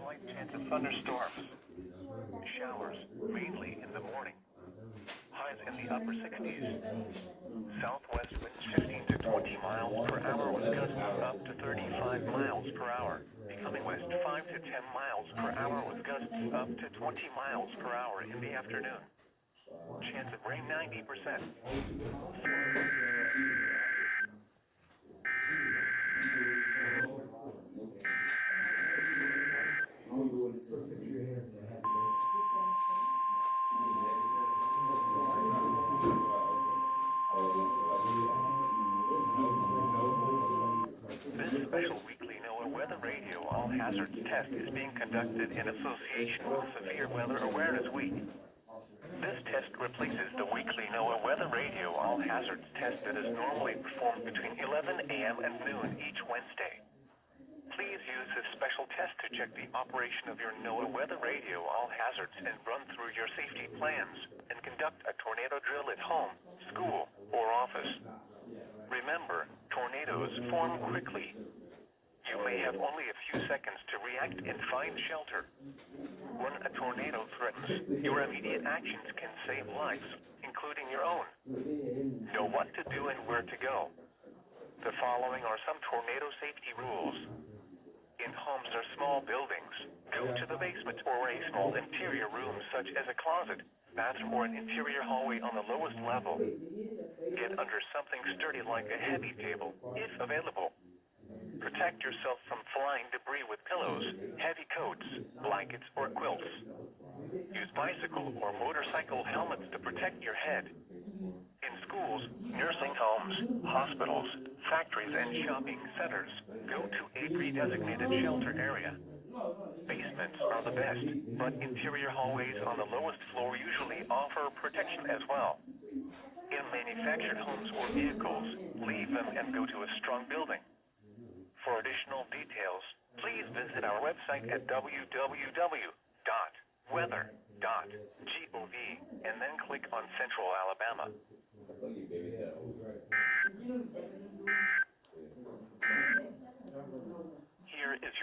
slight chance of thunderstorms. Showers, mainly in the morning. Highs in the upper 60s. Southwest winds 15 to 20 miles per hour with gusts up to 35 miles per hour. Becoming west 5 to 10 miles per hour with gusts up to 20 miles per hour in the afternoon. Chance of rain 90%. This special weekly NOAA Weather Radio All Hazards test is being conducted in association with Severe Weather Awareness Week. This test replaces the weekly NOAA Weather Radio All Hazards test that is normally performed between 11 a.m. and noon each Wednesday. Please use this special test to check the operation of your NOAA Weather Radio All Hazards and run through your safety plans and conduct a tornado drill at home, school, or office. Remember, tornadoes form quickly. You may have only a few seconds to react and find shelter. When a tornado threatens, your immediate actions can save lives, including your own. Know what to do and where to go. The following are some tornado safety rules. In homes or small buildings, go to the basement or a small interior room such as a closet, bathroom, or an interior hallway on the lowest level. Get under something sturdy like a heavy table, if available. Protect yourself from flying debris with pillows, heavy coats, blankets, or quilts. Use bicycle or motorcycle helmets to protect your head. In schools, nursing homes, hospitals, factories, and shopping centers, go to a pre-designated shelter area. Basements are the best, but interior hallways on the lowest floor usually offer protection as well. In manufactured homes or vehicles, leave them and go to a strong building. For additional details, please visit our website at www.weather.gov and then click on Central Alabama. Here is